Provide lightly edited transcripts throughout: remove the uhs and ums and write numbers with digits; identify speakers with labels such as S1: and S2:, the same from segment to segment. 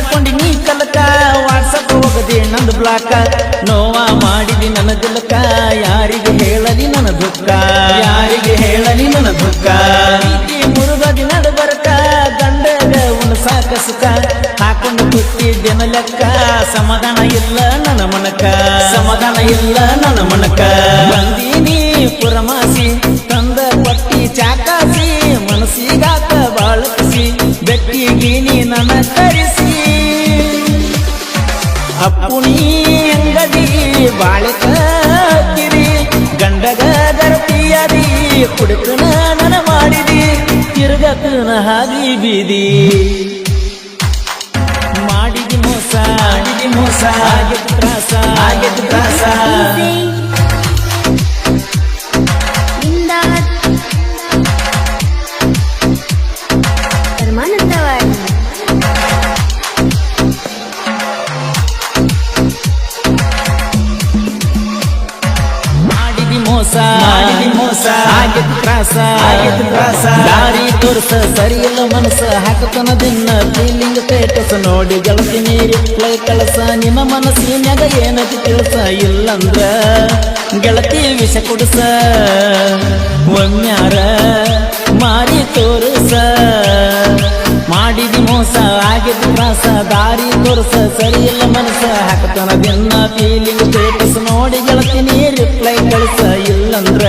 S1: ಮಾಡ್ಕೊಂಡಿ ನೀ ಕಲಕ ವಾಟ್ಸಪ್ ಹೋಗದೆ ನಂದು ಬ್ಲಾಕ ನೋವ ಮಾಡಿದಿ ನನ್ನ ದಿಲಕ ಯಾರಿಗೆ ಹೇಳಲಿ ನನ್ನ ದುಃಖ ಯಾರಿಗೆ ಹೇಳಲಿ ನನ್ನ ದುಃಖ ಮುರುಗದಿ ನಡಬರಕ ಗಂಡಗ ಉಣ ಸಾಕ ಸುಖ ಹಾಕೊಂಡು ಕೂತಿದ್ದೇನ ಲೆಕ್ಕ ಸಮಾಧಾನ ಇಲ್ಲ ನನ್ನ ಮನಕ ಸಮಾಧಾನ ಇಲ್ಲ ನನ್ನ ಮನಕ ಬಂದೀನಿ ಪುರಮಾಸಿ ತಂದ ಪಟ್ಟಿ ಚಾಕಾಸಿ ಮನಸ್ಸಿಗಾಕ ಬಾಳಕಿಸಿ ಬೆಟ್ಟಿಗೀನಿ ನನ್ನ ಕರೆಸಿ ಅಪ್ಪುಣಿ ಅಂಗಡಿ ಬಾಳೆಕಿರಿ ಗಂಡಗ ಗರತಿಯಾದಿ ಕುಡುಕನ ನನ ಮಾಡಿದಿ ತಿರುಗಕನ ಹಾದಿ ಬೀದಿ ಮಾಡಿದಿ ಮೋಸ ಆಗಿತ್ತು ತ್ರಾಸ ಆಗಿತ್ತು ತ್ರಾಸ ಮೋಸ ಆಗಿತ್ತು ತ್ರಾಸ ದಾರಿ ತೋರ್ಸ ಸರಿಯಿಲ್ಲ ಮನಸ್ಸ ಹಾಕತನ ದಿನ ಫೀಲಿಂಗ್ ಸ್ಟೇಟಸ್ ನೋಡಿ ಗೆಳತಿ ನೀರಿ ಪ್ಲೈ ಕಳಸ ನಿಮ್ಮ ಮನಸ್ಸಿನ್ಯಾಗ ಏನತಿ ತಿಳಿಸ ಇಲ್ಲಂದ್ರ ಗೆಳತಿ ವಿಷ ಕೊಡಸ ಒಮ್ಮ್ಯಾರ ಮಾರಿ ತೋರ್ಸ ಮಾಡಿದಿ ಮೋಸ ಆಗಿದ್ದು ತ್ರಾಸ ದಾರಿ ತೋರ್ಸ ಸರಿಯಿಲ್ಲ ಮನಸ್ಸ ಹಾಕತನ ದಿನ ಫೀಲಿಂಗ್ ಸ್ಟೇಟಸ್ ನೋಡಿ ಗೆಳತಿ ನೀ ರಿಪ್ಲೈ ಕಳಿಸ ಇಲ್ಲಂದ್ರ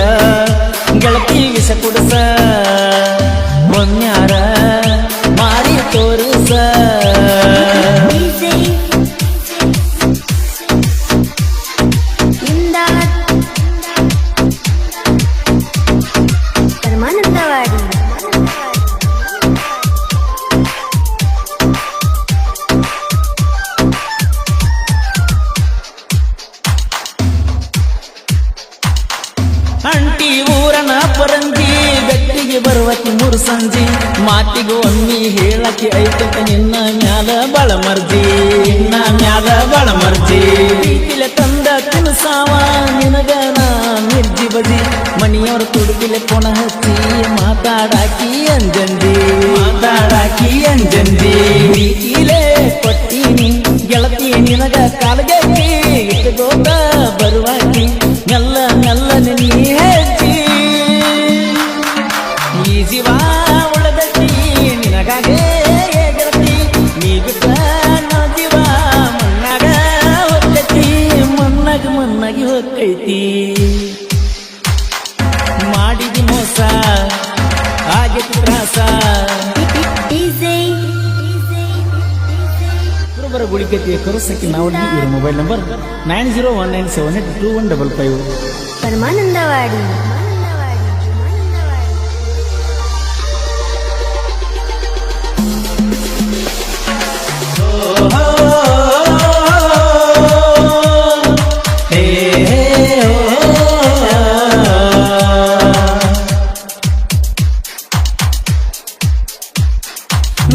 S1: ಗೆಳತಿ ವಿಷ ಕುಡಸ ಒಮ್ಮ್ಯಾರ ಮಾರಿ ತೋರ್ಸ ಅಂಟಿ ಊರನ ಪರಂಜಿ ಗಟ್ಟಿಗೆ ಬರುವತಿ ಮೂರು ಸಂಜಿ ಮಾತಿಗೂ ಒಮ್ಮಿ ಹೇಳಕ್ಕೆ ಐತಕ ನಿನ್ನ ಮ್ಯಾಲ ಬಳ ಮರ್ಜಿ ನಿನ್ನ ಮ್ಯಾಲ ಬಳ ಮರ್ಜಿ ಪ್ರೀತಿಲೆ ತಂದ ತಿನ್ಸಾವ ನಿನಗನ ಮಿರ್ಜಿ ಬಜಿ ಮಣಿಯವ್ರ ತುಡುಗಿಲೆ ಪೊಣ ಹಚ್ಚಿ ಮಾತಾಡಾಕಿ ಅಂಜಂದಿ ಪ್ರೀತಿಲೆ ಕೊಟ್ಟೀನಿ ಗೆಳತಿ ನಿನಗ ಕಾಲಗಟ್ಟಿ ಇಟ್ಟಗೋತ ಬರುವಾಕಿ ಮೆಲ್ಲ ಮೆಲ್ಲನೆ ನೀ ಹೆಜ್ಜಿ ಈ ಜೀವ ಉಳದಟ್ಟಿ ನಿನಗಾಗೆ ಗೆಳತಿ ನೀ ಬಿಟ್ಟ ನಾ ಜೀವ ಮಣ್ಣಾಗ ಹೊಕ್ಕೈತಿ ಮಣ್ಣಾಗಿ ಹೊಕ್ಕೈತಿ ಮಾಡಿದಿ ಮೋಸ ಆಗಿತ್ತು ತ್ರಾಸ ಬರ ಗುಳಿಕೈತಿ ಕರುಸಕ್ಕೆ ನಾವು ಇವರ ಮೊಬೈಲ್ ನಂಬರ್ 9019782155
S2: ಪರಮಾನಂದವಾಡಿ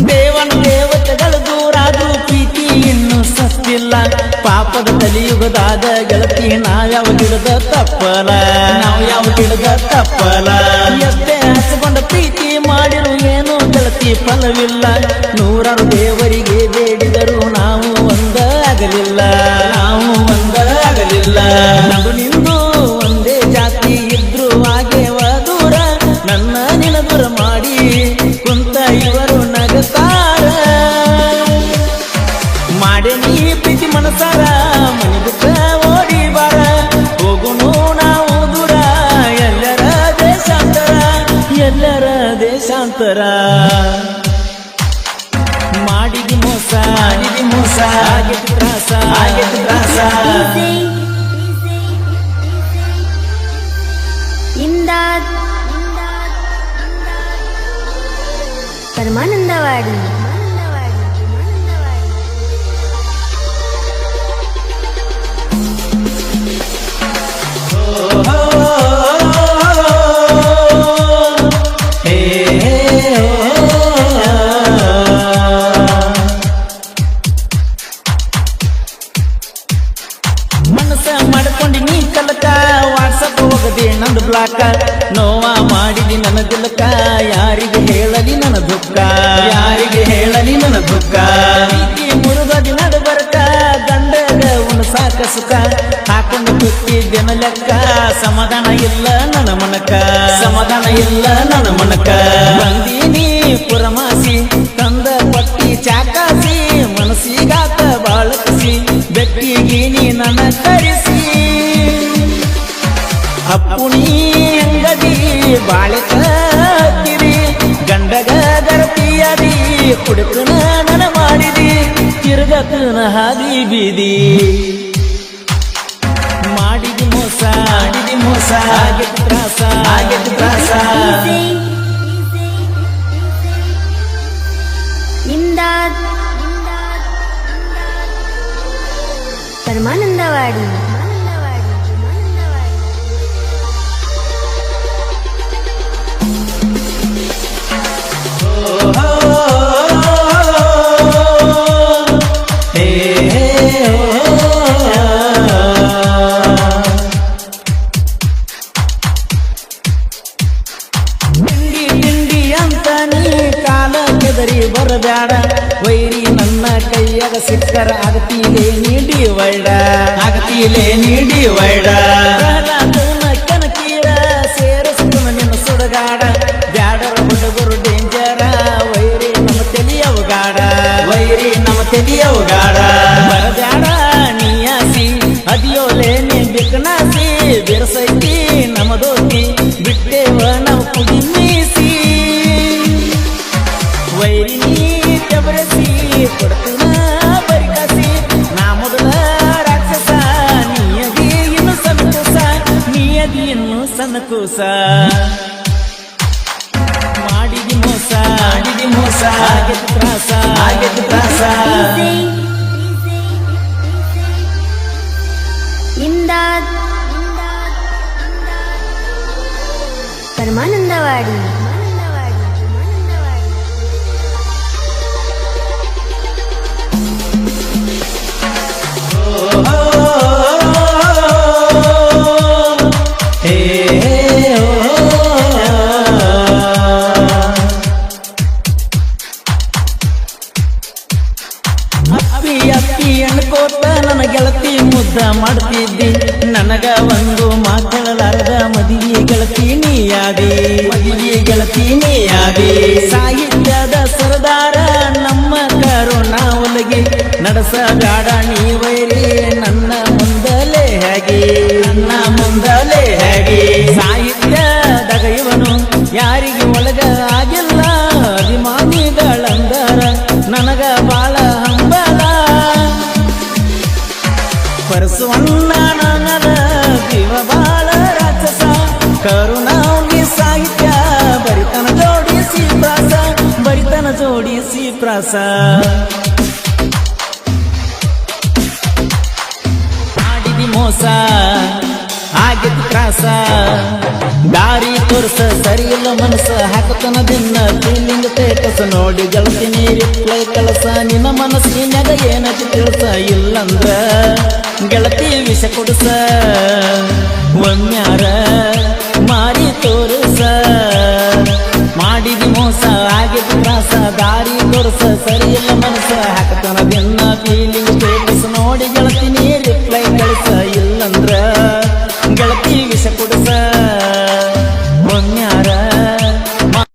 S1: ದೇವನ ದೇವತೆಗಳು ದೂರಾದ್ರೂ ಪ್ರೀತಿ ಇನ್ನು ಸತ್ತಿಲ್ಲ ಪಾಪದ ಕಲಿಯುಗದಾದ ಗೆಳತಿ ನಾವ್ಯಾವ ಗಿಡದ ತಪ್ಪಲ ಎಷ್ಟೇ ಹಚ್ಚಿಕೊಂಡ ಪ್ರೀತಿ ಮಾಡಿರು ಏನು ಗೆಳತಿ ಫಲವಿಲ್ಲ ನೂರಾರು ದೇವರಿಗೆ ಬೇಡಿದರು ನಾವು ಒಂದಾಗಲಿಲ್ಲ ನಗು ನಿಂದು ಒಂದೇ ಜಾತಿ ಇದ್ರು ಆಗೇವ ದೂರ ನನ್ನ ನಿನ ದೂರ ಮಾಡಿ ಕುಂತ ಇವರು ನಗತಾರ ಮಾಡೆ ನೀ ಪ್ರೀತಿ ಮನಸಾರ ಮನೆ ಬಿಟ್ಟ ಓಡಿ ಬಾರ ಹೋಗುನು ನಾವು ದೂರ ಎಲ್ಲರ ದೇಶಾಂತರ ಮಾಡಿದಿ ಮೋಸ ಆಗಿತ್ತು ತ್ರಾಸ
S2: ಪರಮಾನಂದವಾಡಿ
S1: ಮನಸ್ಸ ಮಾಡ್ಕೊಂಡಿ ನೀ ಕಲಕ ವಾಟ್ಸಪ್ ಹೋಗದೆ ನಂದು ಬ್ಲಾಕ ನೋವ ಮಾಡಿದಿ ನನ್ನ ದಿಲಕ ಯಾರಿಗೆ ಹೇಳಲಿ ನನ್ನ ದುಃಖ ಮುಳುಗದಿ ನಡುಬರಕ ಗಂಡಗ ಸಾಕ ಸುಖ ಹಾಕೊಂಡು ಕೂತಿದ್ದೇನ ಲೆಕ್ಕ ಸಮಾಧಾನ ಇಲ್ಲ ನನ್ನ ಮನಕ ಸಮಾಧಾನ ಇಲ್ಲ ನನ್ನ ಮನಕ ಬಂದೀನಿ ಪುರಮಾಸಿ ತಂದ ಪಟ್ಟಿ ಚಾಕಾಸಿ ಮನಸ್ಸಿಗಾತ ಬಾಳಕಿಸಿ ಬೆಟ್ಟಿಗೀನಿ ನನ್ನ ಕರೆಸಿ ಅಪ್ಪುಣಿ ಅಂಗಡಿ ಬಾಳೆಕಿರಿ ಗಂಡಗ ಗರತಿಯದಿ ಕುಡುಕನ ನನ ಮಾಡಿದಿ ತಿರುಗಕನ ಹಾದಿ ಬೀದಿ ಮಾಡಿದಿ ಮೋಸ ಆಗಿದ್ದು ತ್ರಾಸ
S2: ಇಮ್ದಾದ್ ಪರಮಾನಂದವಾಡಿ
S1: ಬರಬ್ಯಾಡ ವೈರಿ ನನ್ನ ಕೈಯಾಗ ಸಿಕ್ಕರ ಆಗತಿಲೇ ನೀಡಿ ವೈಡ ಕನಕೀರ ಸೇರಿಸ್ತು ನಿನ್ನ ಸುಡಗಾಡ ಬ್ಯಾಡರ ಹುಡುಗರು ಡೇಂಜರ ವೈರಿ ನಮ್ಮ ತೆಲಿಯವಗಾಡ ಬರಬ್ಯಾಡ ನೀಯಾಸಿ ಅದಿಯೋಲೆ ನೀ ಬಿಕನಾಸಿ ಬಿರಸೈತಿ ನಮದೋತಿ ಬಿಟ್ಟೇವ ನಾವು ಕುಡಿ ಮೀಸಿ ವೈರಿ ಜಬರಸಿ ಕೊಡ್ತನ ಬರಿಕಾಸಿ ನಾ ಮೊದಲ ರಾಕ್ಷಸ ನೀಯದಿ ಇನ್ನು ಸಣ್ಣಕೂಸ ಮಾಡಿದಿ ಮೋಸ ಆಗಿದ್ದು ತ್ರಾಸ
S2: ಇಮ್ದಾದ್ ಪರಮಾನಂದವಾಡಿ
S1: ಅಪ್ಪಿ ಅನ್ಕೋತ ನನ್ನ ಗೆಳತಿ ಮುದ್ದ ಮಾಡ್ತಿದ್ದಿ ನನಗ ಒಂದು ಮಾತಾಡಲಾರದ ಮದುವೆ ಗೆಳತಿ ನೀಯಾದಿ ಸಾಹಿತ್ಯದ ಸರದಾರ ನಮ್ಮ ಕರುಣಾ ಒಲಗಿ ನಡೆಸಗಾಡ ನೀ ವೈರಿ ನನ್ನ ಮುಂದಲೇ ಹೇಗೆ ಸಾಹಿತ್ಯದಾಗ ಇವನು ಯಾರಿಗೆ ಒಳಗ ಆಗಿಲ್ಲ ಅಭಿಮಾನಿಗಳಂದರ ನನಗ ಬಾಳ ಹಂಬಲ ಪರಸುವಣ್ಣ ನನದ ಜೀವ ಬಾಳ ರಾಕ್ಷಸ ಕರುಣಾಗಿ ಸಾಹಿತ್ಯ ಬರಿತನ ಜೋಡಿಸಿ ಪ್ರಾಸ ಮಾಡಿದಿ ಮೋಸ ಆಗಿದ್ದು ತ್ರಾಸ ದಾರಿ ತೋರ್ಸ ಸರಿಯಿಲ್ಲ ಮನಸ್ಸ ಹಾಕತನ ದಿನ ಫೀಲಿಂಗ್ ಸ್ಟೇಟಸ್ ನೋಡಿ ಗೆಳತೀನಿ ರಿಪ್ಲೈ ಕಳಸ ನಿನ್ನ ಮನಸ್ಸಿನಾಗ ಏನತಿ ತಿಳಿಸ ಇಲ್ಲಂದ್ರ ಗೆಳತಿ ವಿಷ ಕೊಡುಸ ಒಮ್ಮ್ಯಾರ ಮಾರಿ ತೋರಿಸ ಮಾಡಿದಿ ಮೋಸ ಆಗಿದ್ದು ತ್ರಾಸ ದಾರಿ ತೋರ್ಸ ಸರಿಯಿಲ್ಲ ಮನಸ್ಸ ಹಾಕತನ ದಿನ